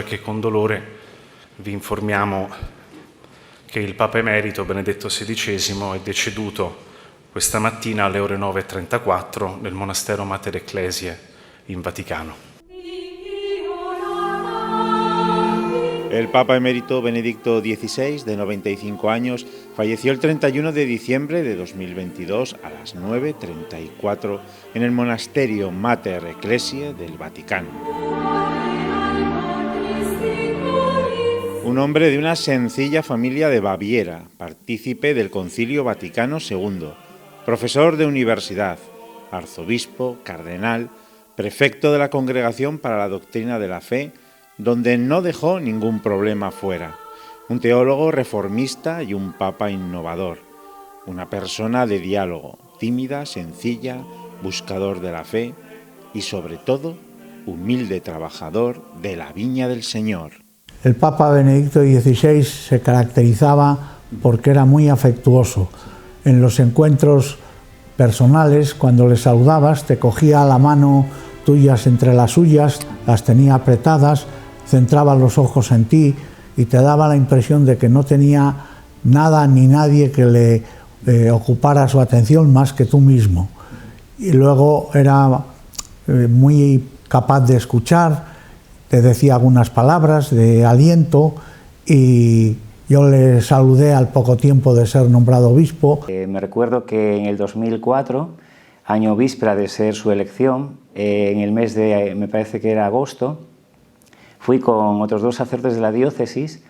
Che con dolore vi informiamo che il Papa Emerito Benedetto XVI è deceduto questa mattina alle ore 9:34 nel monastero Mater Ecclesiae in Vaticano. El Papa Emérito Benedicto XVI, de 95 años, falleció el 31 de diciembre de 2022 a las 9:34 en el monasterio Mater Ecclesiae del Vaticano. Un hombre de una sencilla familia de Baviera, partícipe del Concilio Vaticano II, profesor de universidad, arzobispo, cardenal, prefecto de la Congregación para la Doctrina de la Fe, donde no dejó ningún problema fuera, un teólogo reformista y un papa innovador, una persona de diálogo, tímida, sencilla, buscador de la fe y sobre todo, humilde trabajador de la viña del Señor. El Papa Benedicto XVI se caracterizaba porque era muy afectuoso. En los encuentros personales, cuando le saludabas, te cogía la mano tuyas entre las suyas, las tenía apretadas, centraba los ojos en ti y te daba la impresión de que no tenía nada ni nadie que le ocupara su atención más que tú mismo. Y luego era muy capaz de escuchar, te decía algunas palabras de aliento y yo le saludé al poco tiempo de ser nombrado obispo. Me recuerdo que en el 2004, año víspera de ser su elección, en el mes de, me parece que era agosto, fui con otros 2 sacerdotes de la diócesis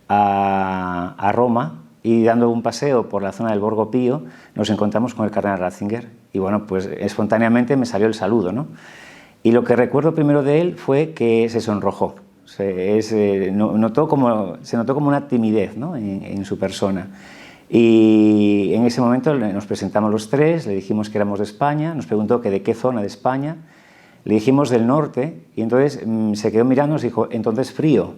a Roma y dando un paseo por la zona del Borgo Pío nos encontramos con el cardenal Ratzinger y bueno, pues espontáneamente me salió el saludo, ¿no? Y lo que recuerdo primero de él fue que se sonrojó, se notó como una timidez, ¿no? en su persona. Y en ese momento nos presentamos los 3, le dijimos que éramos de España, nos preguntó que de qué zona de España, le dijimos del norte y entonces se quedó mirando y nos dijo, entonces frío.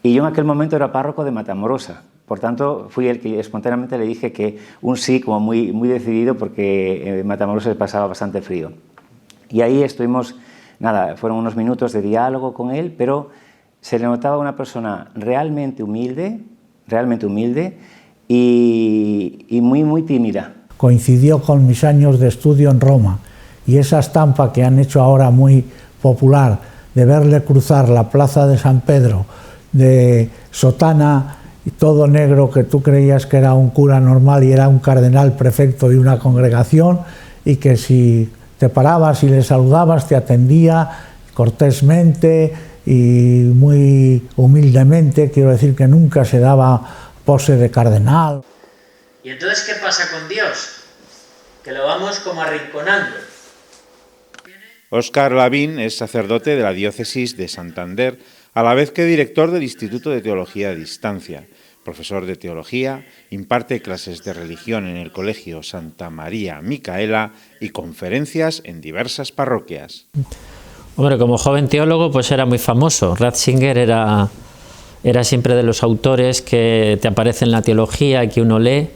Y yo en aquel momento era párroco de Matamorosa, por tanto fui el que espontáneamente le dije que un sí como muy decidido porque en Matamorosa se pasaba bastante frío. Y ahí estuvimos... Nada, fueron unos minutos de diálogo con él, pero se le notaba una persona realmente humilde y muy tímida. Coincidió con mis años de estudio en Roma y esa estampa que han hecho ahora muy popular de verle cruzar la plaza de San Pedro de sotana y todo negro, que tú creías que era un cura normal y era un cardenal prefecto de una congregación y que si te parabas y le saludabas, te atendía cortésmente y muy humildemente, quiero decir que nunca se daba pose de cardenal. ¿Y entonces qué pasa con Dios? Que lo vamos como arrinconando. Óscar Lavín es sacerdote de la diócesis de Santander, a la vez que director del Instituto de Teología a Distancia. Profesor de teología, imparte clases de religión en el Colegio Santa María Micaela y conferencias en diversas parroquias. Hombre, como joven teólogo pues era muy famoso. Ratzinger era siempre de los autores que te aparecen en la teología, que uno lee,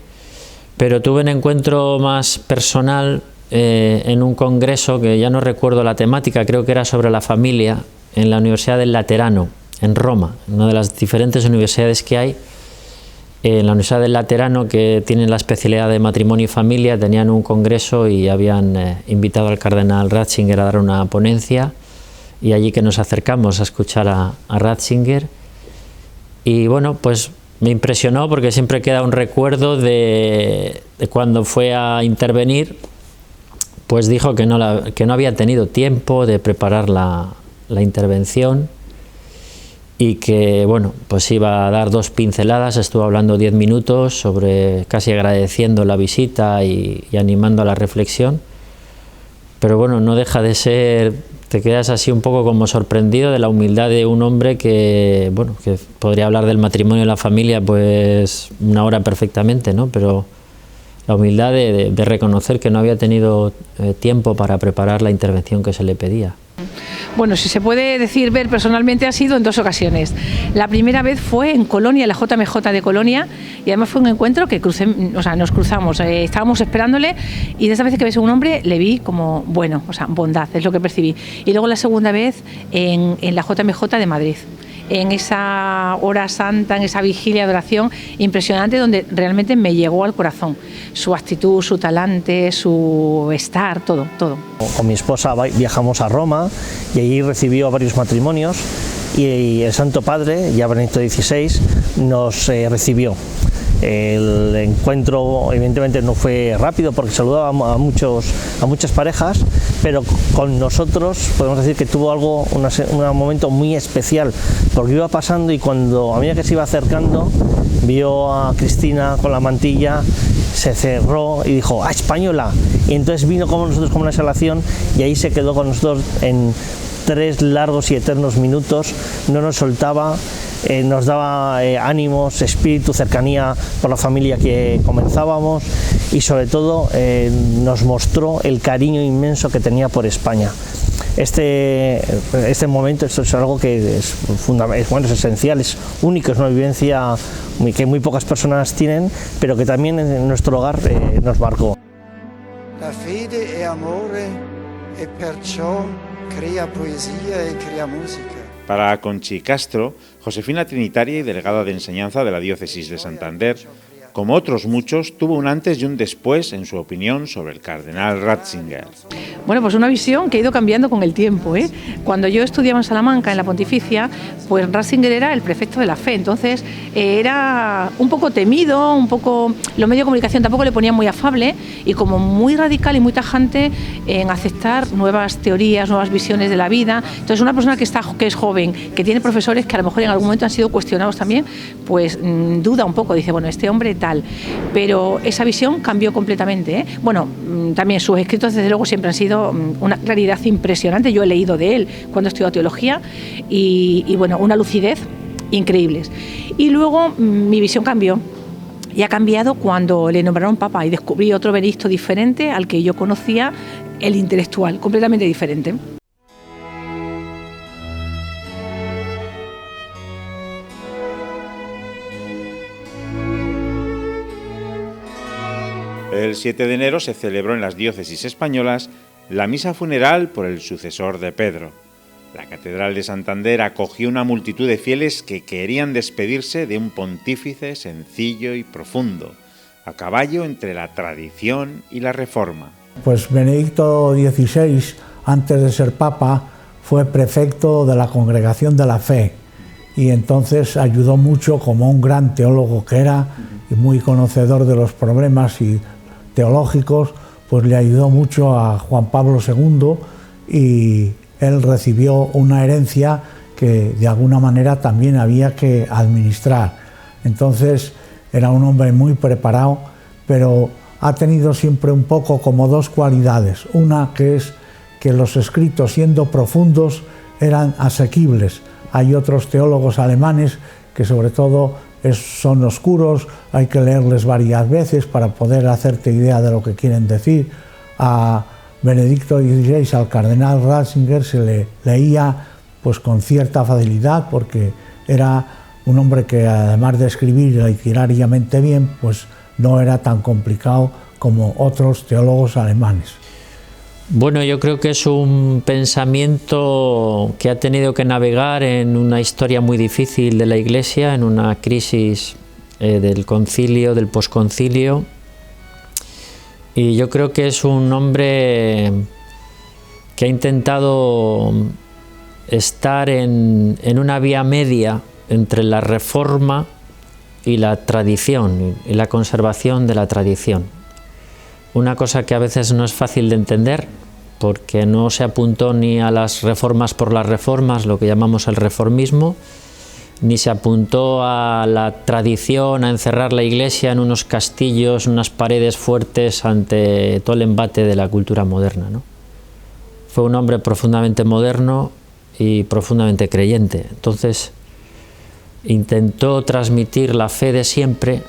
pero tuve un encuentro más personal en un congreso que ya no recuerdo la temática, creo que era sobre la familia, en la Universidad del Laterano, en Roma, una de las diferentes universidades que hay. En la Universidad del Laterano, que tienen la especialidad de matrimonio y familia, tenían un congreso y habían invitado al cardenal Ratzinger a dar una ponencia y allí que nos acercamos a escuchar a Ratzinger y bueno, pues me impresionó porque siempre queda un recuerdo de cuando fue a intervenir, pues dijo que no había tenido tiempo de preparar la intervención y que bueno, pues iba a dar 2 pinceladas, estuvo hablando 10 minutos sobre casi agradeciendo la visita y animando a la reflexión, pero bueno, no deja de ser, te quedas así un poco como sorprendido de la humildad de un hombre que, bueno, que podría hablar del matrimonio y la familia pues 1 hora perfectamente, ¿no? Pero la humildad de reconocer que no había tenido tiempo para preparar la intervención que se le pedía. Bueno, si se puede decir, ver personalmente, ha sido en 2 ocasiones. La primera vez fue en Colonia, la JMJ de Colonia, y además fue un encuentro que nos cruzamos, estábamos esperándole y de esa vez que ves a un hombre le vi como bueno, bondad, es lo que percibí. Y luego la segunda vez en la JMJ de Madrid. en esa hora santa, en esa vigilia de oración impresionante, donde realmente me llegó al corazón. Su actitud, su talante, su estar, todo, todo. Con mi esposa viajamos a Roma y allí recibió varios matrimonios y el Santo Padre, ya Benedicto XVI, nos recibió. El encuentro evidentemente no fue rápido porque saludaba a muchas parejas, pero con nosotros podemos decir que tuvo un momento muy especial, porque iba pasando y cuando a medida que se iba acercando vio a Cristina con la mantilla, se cerró y dijo ¡ah, española! Y entonces vino con nosotros como una exhalación y ahí se quedó con nosotros en 3 largos y eternos minutos, no nos soltaba. Nos daba ánimos, espíritu, cercanía por la familia que comenzábamos y sobre todo nos mostró el cariño inmenso que tenía por España. Este momento, esto es algo que es esencial, es único, es una vivencia que muy pocas personas tienen, pero que también en nuestro hogar nos marcó. La fede è amore e perciò crea poesía e crea música. Para Conchi Castro, Josefina Trinitaria y delegada de enseñanza de la Diócesis de Santander, como otros muchos, tuvo un antes y un después en su opinión sobre el cardenal Ratzinger. Bueno, pues una visión que ha ido cambiando con el tiempo, ¿eh? Cuando yo estudiaba en Salamanca, en la Pontificia, pues Ratzinger era el prefecto de la fe, entonces era un poco temido, los medios de comunicación tampoco le ponían muy afable y como muy radical y muy tajante en aceptar nuevas teorías, nuevas visiones de la vida. Entonces una persona que es joven, que tiene profesores que a lo mejor en algún momento han sido cuestionados también, pues duda un poco, dice, bueno, este hombre tal, pero esa visión cambió completamente, ¿eh? Bueno, también sus escritos desde luego siempre han sido una claridad impresionante, yo he leído de él cuando he estudiado teología y bueno, una lucidez increíbles. Y luego mi visión cambió. Y ha cambiado cuando le nombraron papa y descubrí otro Benedicto diferente al que yo conocía, el intelectual, completamente diferente. El 7 de enero se celebró en las diócesis españolas la misa funeral por el sucesor de Pedro. La Catedral de Santander acogió una multitud de fieles que querían despedirse de un pontífice sencillo y profundo, a caballo entre la tradición y la reforma. Pues Benedicto XVI, antes de ser papa, fue prefecto de la Congregación de la Fe y entonces ayudó mucho, como un gran teólogo que era y muy conocedor de los problemas y teológicos, pues le ayudó mucho a Juan Pablo II y él recibió una herencia que de alguna manera también había que administrar. Entonces era un hombre muy preparado, pero ha tenido siempre un poco como 2 cualidades. Una que es que los escritos, siendo profundos, eran asequibles. Hay otros teólogos alemanes que sobre todo son oscuros, hay que leerles varias veces para poder hacerte idea de lo que quieren decir. A Benedicto XVI, al cardenal Ratzinger, se le leía pues con cierta facilidad porque era un hombre que además de escribir literariamente bien, pues no era tan complicado como otros teólogos alemanes. Bueno, yo creo que es un pensamiento que ha tenido que navegar en una historia muy difícil de la Iglesia, en una crisis del concilio, del posconcilio, y yo creo que es un hombre que ha intentado estar en una vía media entre la reforma y la tradición, y la conservación de la tradición. Una cosa que a veces no es fácil de entender, porque no se apuntó ni a las reformas por las reformas, lo que llamamos el reformismo, ni se apuntó a la tradición, a encerrar la Iglesia en unos castillos, unas paredes fuertes ante todo el embate de la cultura moderna, ¿no? Fue un hombre profundamente moderno y profundamente creyente. Entonces intentó transmitir la fe de siempre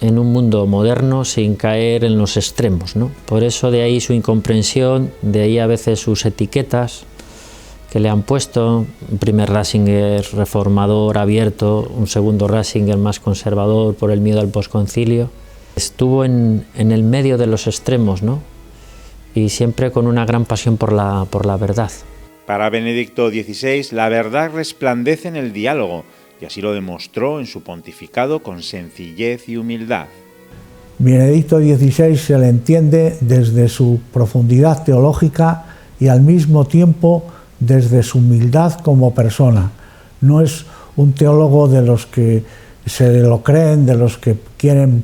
en un mundo moderno sin caer en los extremos, ¿no? Por eso de ahí su incomprensión, de ahí a veces sus etiquetas que le han puesto, un primer Ratzinger reformador, abierto, un segundo Ratzinger más conservador por el miedo al posconcilio. Estuvo en el medio de los extremos, ¿no? Y siempre con una gran pasión por la verdad. Para Benedicto XVI, la verdad resplandece en el diálogo, y así lo demostró en su pontificado con sencillez y humildad. Benedicto XVI se le entiende desde su profundidad teológica y al mismo tiempo desde su humildad como persona. No es un teólogo de los que se lo creen, de los que quieren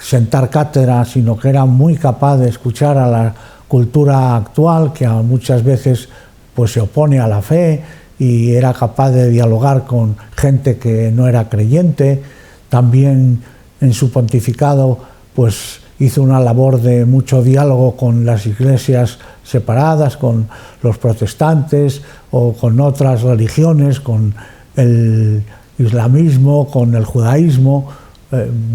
sentar cátedra, sino que era muy capaz de escuchar a la cultura actual, que muchas veces pues, se opone a la fe, y era capaz de dialogar con gente que no era creyente. También en su pontificado pues, hizo una labor de mucho diálogo con las iglesias separadas, con los protestantes o con otras religiones, con el islamismo, con el judaísmo,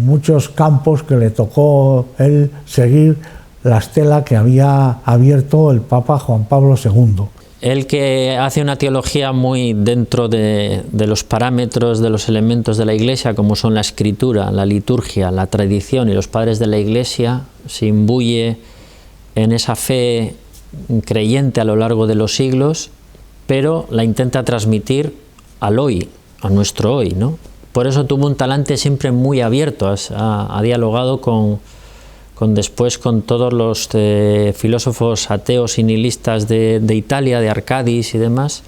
muchos campos que le tocó él seguir la estela que había abierto el Papa Juan Pablo II. Él, que hace una teología muy dentro de los parámetros, de los elementos de la Iglesia, como son la escritura, la liturgia, la tradición y los padres de la Iglesia, se imbuye en esa fe creyente a lo largo de los siglos, pero la intenta transmitir al hoy, a nuestro hoy, ¿no? Por eso tuvo un talante siempre muy abierto, ha dialogado después con todos los filósofos ateos y nihilistas de Italia, de Arcadis y demás.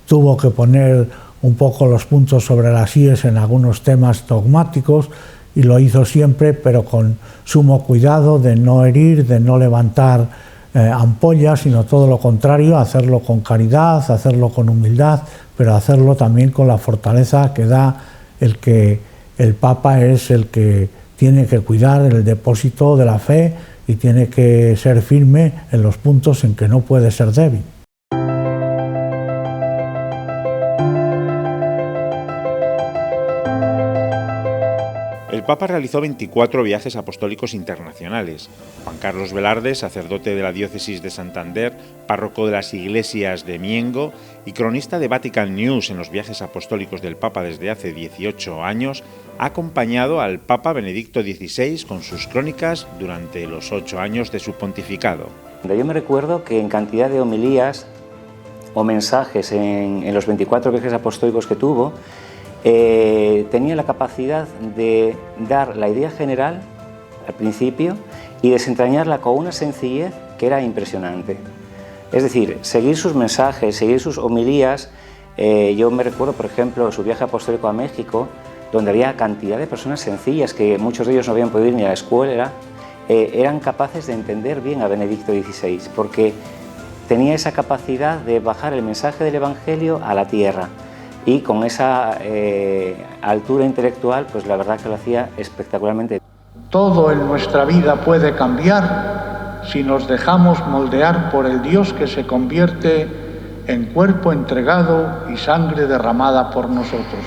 Tuvo que poner un poco los puntos sobre las íes en algunos temas dogmáticos, y lo hizo siempre, pero con sumo cuidado de no herir, de no levantar ampollas, sino todo lo contrario, hacerlo con caridad, hacerlo con humildad, pero hacerlo también con la fortaleza que da el que el Papa es el que tiene que cuidar el depósito de la fe y tiene que ser firme en los puntos en que no puede ser débil. El Papa realizó 24 viajes apostólicos internacionales. Juan Carlos Velarde, sacerdote de la diócesis de Santander, párroco de las iglesias de Miengo y cronista de Vatican News en los viajes apostólicos del Papa desde hace 18 años, ha acompañado al Papa Benedicto XVI con sus crónicas durante los 8 años de su pontificado. Yo me recuerdo que en cantidad de homilías o mensajes en los 24 viajes apostólicos que tuvo, tenía la capacidad de dar la idea general al principio y desentrañarla con una sencillez que era impresionante. Es decir, seguir sus mensajes, seguir sus homilías. Yo me recuerdo, por ejemplo, su viaje apostólico a México, donde había cantidad de personas sencillas que muchos de ellos no habían podido ir ni a la escuela, eran capaces de entender bien a Benedicto XVI, porque tenía esa capacidad de bajar el mensaje del Evangelio a la tierra. Y con esa altura intelectual, pues la verdad que lo hacía espectacularmente. Todo en nuestra vida puede cambiar si nos dejamos moldear por el Dios que se convierte en cuerpo entregado y sangre derramada por nosotros.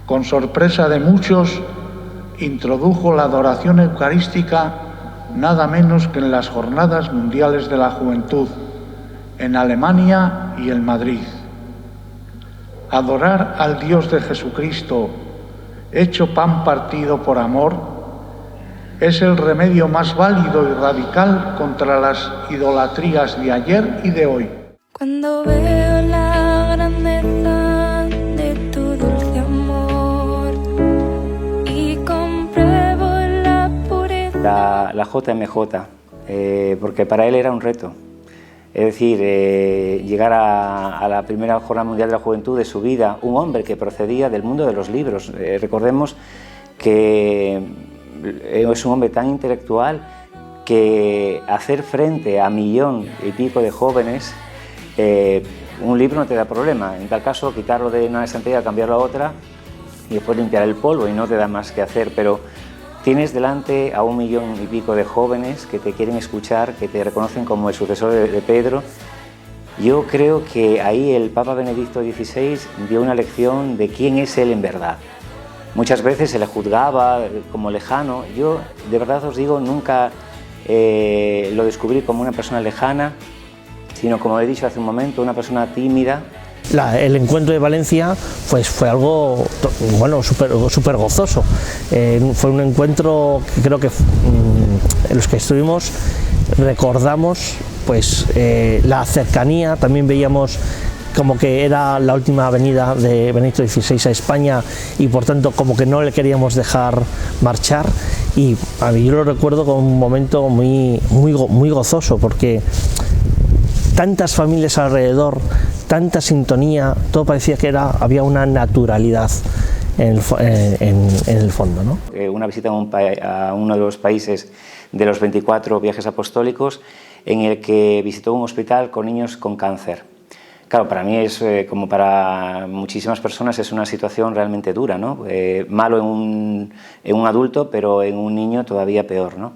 Con sorpresa de muchos, introdujo la adoración eucarística nada menos que en las Jornadas Mundiales de la Juventud, en Alemania y en Madrid. Adorar al Dios de Jesucristo, hecho pan partido por amor, es el remedio más válido y radical contra las idolatrías de ayer y de hoy. Cuando veo la grandeza de tu dulce amor y compruebo la pureza. La JMJ, porque para él era un reto. Es decir, llegar a la primera Jornada Mundial de la Juventud de su vida, un hombre que procedía del mundo de los libros. Recordemos que es un hombre tan intelectual que hacer frente a 1,5 millones de jóvenes, un libro no te da problema. En tal caso, quitarlo de una estantería, cambiarlo a otra y después limpiar el polvo y no te da más que hacer. Pero tienes delante a 1,5 millones de jóvenes que te quieren escuchar, que te reconocen como el sucesor de Pedro. Yo creo que ahí el Papa Benedicto XVI dio una lección de quién es él en verdad. Muchas veces se le juzgaba como lejano. Yo, de verdad os digo, nunca lo descubrí como una persona lejana, sino, como he dicho hace un momento, una persona tímida. El encuentro de Valencia pues fue algo bueno, súper gozoso. Fue un encuentro que creo que en los que estuvimos recordamos pues la cercanía, también veíamos como que era la última venida de Benedicto XVI a España y por tanto como que no le queríamos dejar marchar, y a mí yo lo recuerdo como un momento muy gozoso, porque tantas familias alrededor, tanta sintonía, todo parecía que había una naturalidad en el fondo, ¿no? Una visita a uno de los países de los 24 viajes apostólicos, en el que visitó un hospital con niños con cáncer. Claro, para mí es, como para muchísimas personas, es una situación realmente dura, ¿no? Malo en un adulto, pero en un niño todavía peor, ¿no?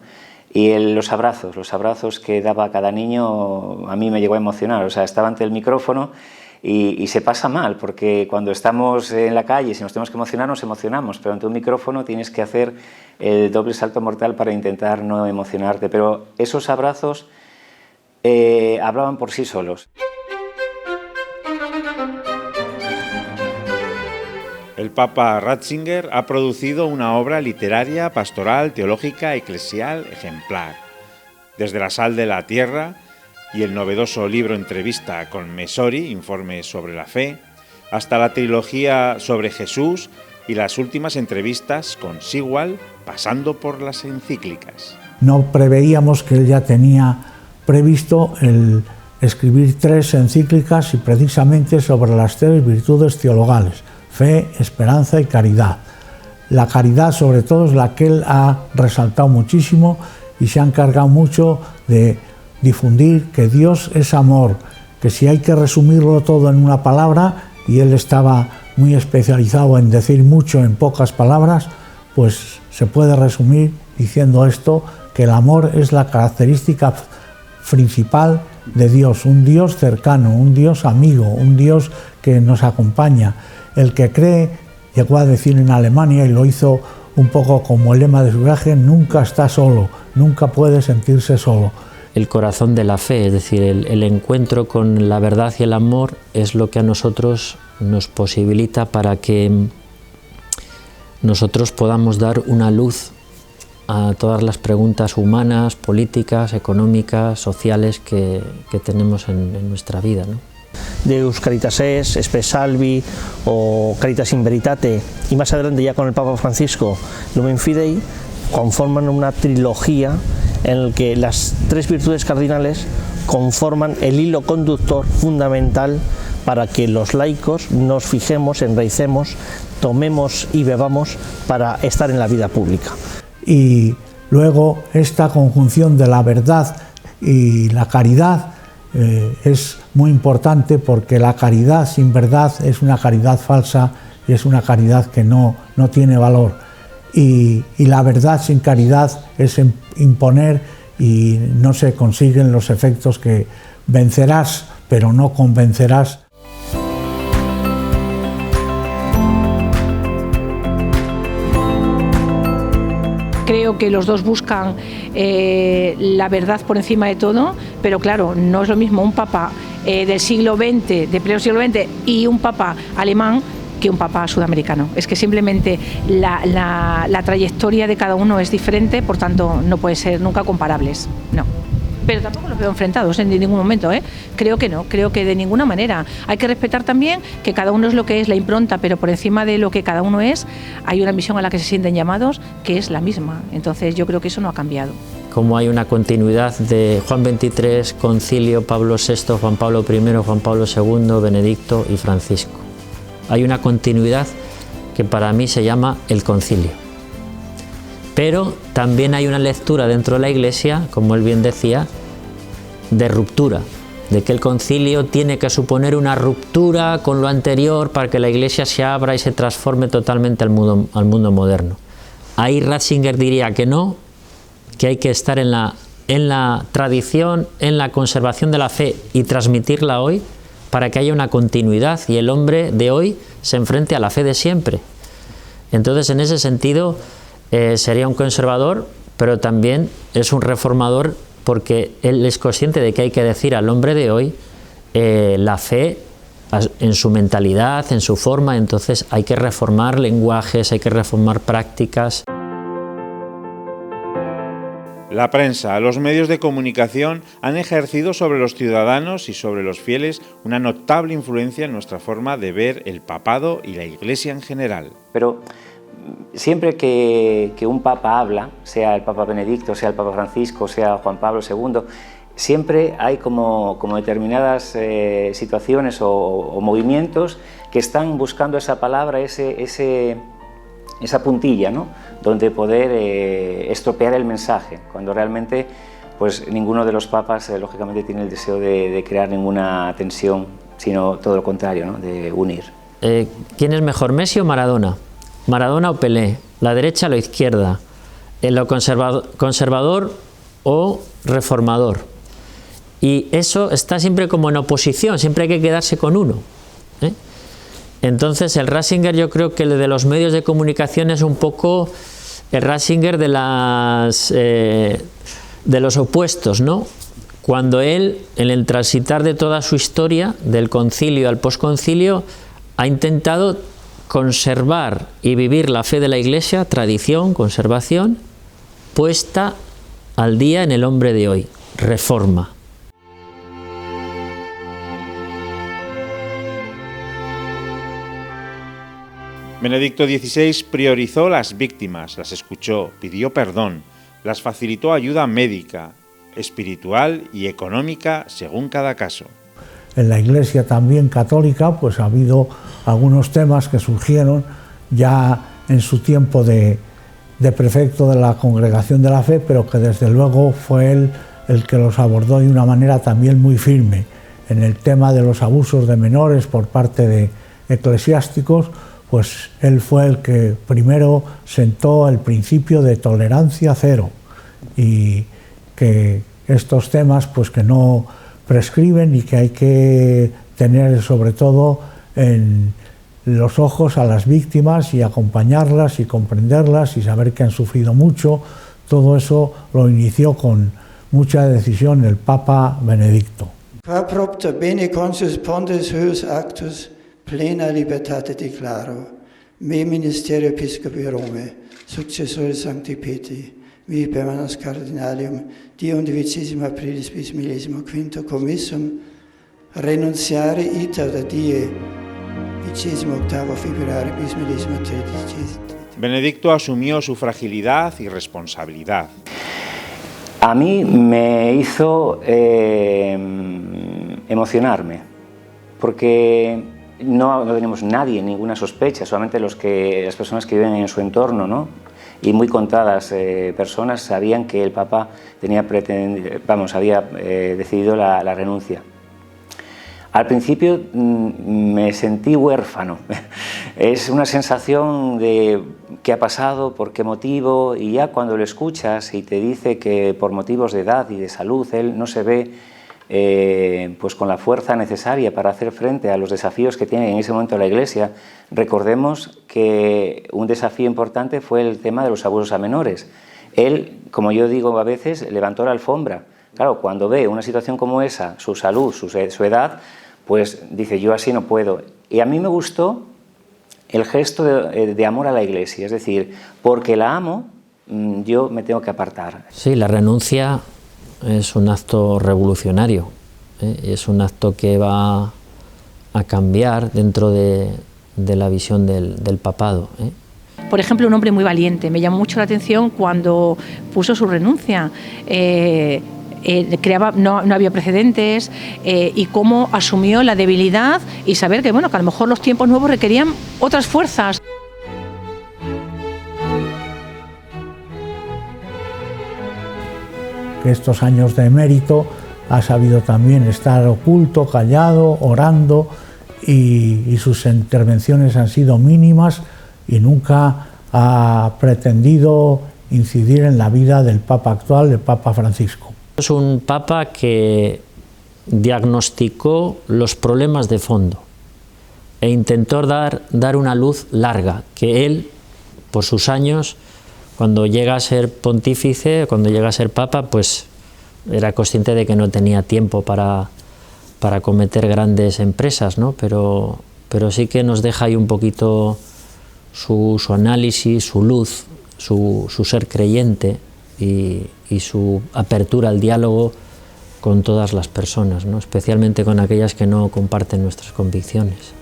Y los abrazos que daba a cada niño, a mí me llegó a emocionar. O sea, estaba ante el micrófono y se pasa mal, porque cuando estamos en la calle, si nos tenemos que emocionar, nos emocionamos, pero ante un micrófono tienes que hacer el doble salto mortal para intentar no emocionarte. Pero esos abrazos hablaban por sí solos. El Papa Ratzinger ha producido una obra literaria, pastoral, teológica, eclesial ejemplar. Desde La sal de la tierra y el novedoso libro Entrevista con Messori, Informes sobre la fe, hasta la trilogía sobre Jesús y las últimas entrevistas con Sigwald, pasando por las encíclicas. No preveíamos que él ya tenía previsto el escribir 3 encíclicas y precisamente sobre las 3 virtudes teologales: fe, esperanza y caridad. La caridad, sobre todo, es la que él ha resaltado muchísimo y se ha encargado mucho de difundir que Dios es amor, que si hay que resumirlo todo en una palabra, y él estaba muy especializado en decir mucho en pocas palabras, pues se puede resumir diciendo esto, que el amor es la característica principal de Dios, un Dios cercano, un Dios amigo, un Dios que nos acompaña. El que cree, llegó a decir en Alemania, y lo hizo un poco como el lema de su viaje, nunca está solo, nunca puede sentirse solo. El corazón de la fe, es decir, el encuentro con la verdad y el amor es lo que a nosotros nos posibilita para que nosotros podamos dar una luz a todas las preguntas humanas, políticas, económicas, sociales que tenemos en nuestra vida, ¿no? Deus Caritas Es, Spe Salvi o Caritas in Veritate, y más adelante ya con el Papa Francisco, Lumen Fidei, conforman una trilogía en la que las 3 virtudes cardinales conforman el hilo conductor fundamental para que los laicos nos fijemos, enraicemos, tomemos y bebamos para estar en la vida pública. Y luego esta conjunción de la verdad y la caridad es muy importante, porque la caridad sin verdad es una caridad falsa y es una caridad que no tiene valor. Y la verdad sin caridad es imponer, y no se consiguen los efectos que vencerás, pero no convencerás. Creo que los dos buscan la verdad por encima de todo, pero claro, no es lo mismo un papa del siglo XX, de pleno siglo XX, y un papa alemán que un papa sudamericano. Es que simplemente la trayectoria de cada uno es diferente, por tanto no puede ser nunca comparables, no. Pero tampoco los veo enfrentados en ningún momento, ¿eh? Creo que no, creo que de ninguna manera. Hay que respetar también que cada uno es lo que es, la impronta, pero por encima de lo que cada uno es, hay una misión a la que se sienten llamados, que es la misma. Entonces yo creo que eso no ha cambiado. Como hay una continuidad de Juan XXIII, Concilio, Pablo VI, Juan Pablo I, Juan Pablo II, Benedicto y Francisco. Hay una continuidad que para mí se llama el concilio. Pero también hay una lectura dentro de la Iglesia, como él bien decía, de ruptura, de que el concilio tiene que suponer una ruptura con lo anterior para que la Iglesia se abra y se transforme totalmente al mundo moderno. Ahí Ratzinger diría que no, que hay que estar en la tradición, en la conservación de la fe y transmitirla hoy para que haya una continuidad y el hombre de hoy se enfrente a la fe de siempre. Entonces, en ese sentido, sería un conservador, pero también es un reformador, porque él es consciente de que hay que decir al hombre de hoy la fe en su mentalidad, en su forma. Entonces hay que reformar lenguajes, hay que reformar prácticas. La prensa, los medios de comunicación han ejercido sobre los ciudadanos y sobre los fieles una notable influencia en nuestra forma de ver el papado y la Iglesia en general. Pero siempre que un papa habla, sea el Papa Benedicto, sea el Papa Francisco, sea Juan Pablo II, siempre hay como determinadas situaciones o movimientos que están buscando esa palabra, esa puntilla, ¿no?, donde poder estropear el mensaje, cuando realmente pues ninguno de los papas lógicamente tiene el deseo de crear ninguna tensión, sino todo lo contrario, ¿no?, de unir. ¿Quién es mejor, Messi o Maradona? ¿Maradona o Pelé? ¿La derecha o la izquierda? ¿Lo conservador o reformador? Y eso está siempre como en oposición, siempre hay que quedarse con uno, ¿eh? Entonces el Ratzinger, yo creo que el de los medios de comunicación es un poco el Ratzinger de los opuestos, ¿no? Cuando él, en el transitar de toda su historia, del concilio al posconcilio, ha intentado conservar y vivir la fe de la Iglesia, tradición, conservación, puesta al día en el hombre de hoy, reforma. Benedicto XVI priorizó las víctimas, las escuchó, pidió perdón, las facilitó ayuda médica, espiritual y económica según cada caso. En la Iglesia también católica pues ha habido algunos temas que surgieron ya en su tiempo de prefecto de la Congregación de la Fe, pero que desde luego fue él el que los abordó de una manera también muy firme. En el tema de los abusos de menores por parte de eclesiásticos, pues él fue el que primero sentó el principio de tolerancia cero y que estos temas pues que no prescriben y que hay que tener sobre todo en los ojos a las víctimas y acompañarlas y comprenderlas y saber que han sufrido mucho. Todo eso lo inició con mucha decisión el Papa Benedicto. Qua propter bene consus pontes huius actus plena libertate declaro, me ministerio episcopi Rome, successore Sancti Petri, vi permanens cardinalium, die 11 aprilis bis 1015 commissum, renunciare iter da die 28 februari bis 1013. Benedicto asumió su fragilidad y responsabilidad. A mí me hizo emocionarme, porque no tenemos nadie, ninguna sospecha, solamente las personas que viven en su entorno, ¿no? Y muy contadas personas sabían que el Papa había decidido la renuncia. Al principio me sentí huérfano, es una sensación de qué ha pasado, por qué motivo, y ya cuando lo escuchas y te dice que por motivos de edad y de salud él no se ve pues con la fuerza necesaria para hacer frente a los desafíos que tiene en ese momento la Iglesia. Recordemos que un desafío importante fue el tema de los abusos a menores. Él, como yo digo a veces, levantó la alfombra. Claro, cuando ve una situación como esa, su salud, su edad, pues dice, yo así no puedo. Y a mí me gustó el gesto de amor a la Iglesia, es decir, porque la amo, yo me tengo que apartar. Sí, la renuncia es un acto revolucionario, es un acto que va a cambiar dentro de la visión del papado. Por ejemplo, un hombre muy valiente, me llamó mucho la atención cuando puso su renuncia. No había precedentes y cómo asumió la debilidad y saber que, bueno, que a lo mejor los tiempos nuevos requerían otras fuerzas. Estos años de emérito ha sabido también estar oculto, callado, orando y sus intervenciones han sido mínimas y nunca ha pretendido incidir en la vida del Papa actual, el Papa Francisco. Es un Papa que diagnosticó los problemas de fondo e intentó dar una luz larga, que él, por sus años, cuando llega a ser pontífice, cuando llega a ser papa, pues era consciente de que no tenía tiempo para cometer grandes empresas, ¿no? Pero sí que nos deja ahí un poquito su análisis, su luz, su ser creyente, y su apertura al diálogo con todas las personas, ¿no? Especialmente con aquellas que no comparten nuestras convicciones.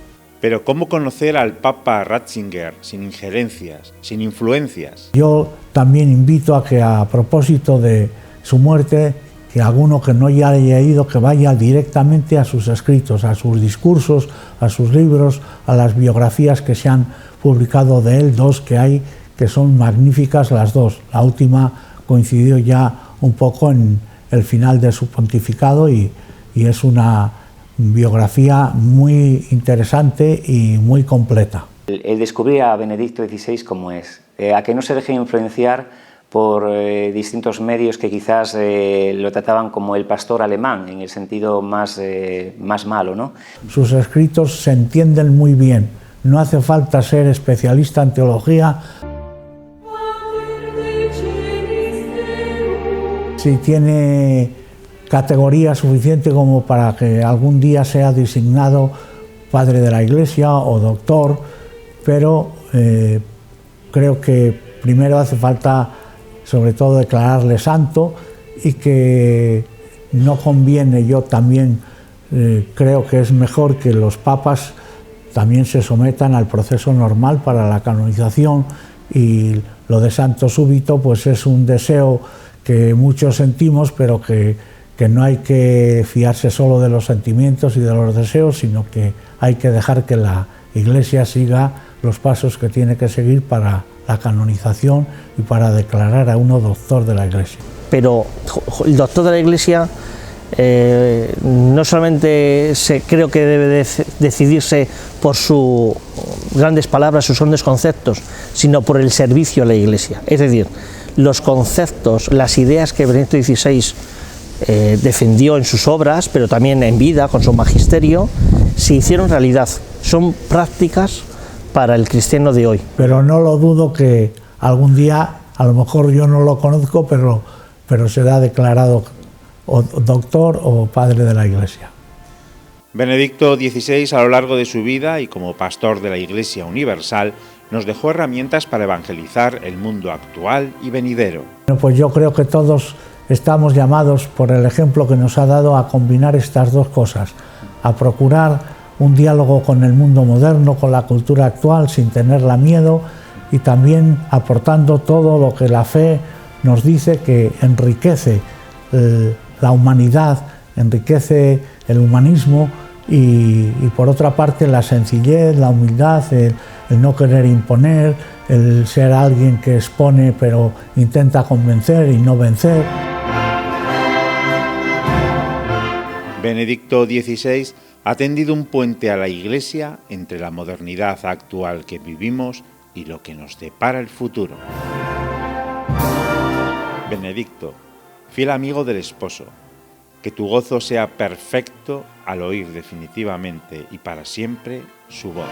Pero ¿cómo conocer al Papa Ratzinger sin injerencias, sin influencias? Yo también invito a que, a propósito de su muerte, que alguno que no ya haya ido, que vaya directamente a sus escritos, a sus discursos, a sus libros, a las biografías que se han publicado de él, 2 que hay, que son magníficas las 2. La última coincidió ya un poco en el final de su pontificado y es una biografía muy interesante y muy completa. El descubrir a Benedicto XVI como es, a que no se deje influenciar por distintos medios que quizás lo trataban como el pastor alemán, en el sentido más malo, ¿no? Sus escritos se entienden muy bien, no hace falta ser especialista en teología. Si tiene categoría suficiente como para que algún día sea designado padre de la Iglesia o doctor, pero creo que primero hace falta sobre todo declararle santo y que no conviene, yo también creo que es mejor que los papas también se sometan al proceso normal para la canonización, y lo de santo súbito pues es un deseo que muchos sentimos, pero que no hay que fiarse solo de los sentimientos y de los deseos, sino que hay que dejar que la Iglesia siga los pasos que tiene que seguir para la canonización y para declarar a uno doctor de la Iglesia. Pero el doctor de la Iglesia no solamente creo que debe decidirse por sus grandes palabras, sus grandes conceptos, sino por el servicio a la Iglesia. Es decir, los conceptos, las ideas que Benedicto XVI defendió en sus obras, pero también en vida, con su magisterio, se hicieron realidad. Son prácticas para el cristiano de hoy. Pero no lo dudo que algún día, a lo mejor yo no lo conozco, pero será declarado o doctor o padre de la Iglesia. Benedicto XVI, a lo largo de su vida y como pastor de la Iglesia Universal, nos dejó herramientas para evangelizar el mundo actual y venidero. Bueno, pues yo creo que todos estamos llamados, por el ejemplo que nos ha dado, a combinar estas 2 cosas, a procurar un diálogo con el mundo moderno, con la cultura actual, sin tenerla miedo, y también aportando todo lo que la fe nos dice que enriquece la humanidad, enriquece el humanismo, y por otra parte la sencillez, la humildad, el no querer imponer, el ser alguien que expone pero intenta convencer y no vencer. Benedicto XVI ha tendido un puente a la Iglesia entre la modernidad actual que vivimos y lo que nos depara el futuro. Benedicto, fiel amigo del esposo, que tu gozo sea perfecto al oír definitivamente y para siempre su voz.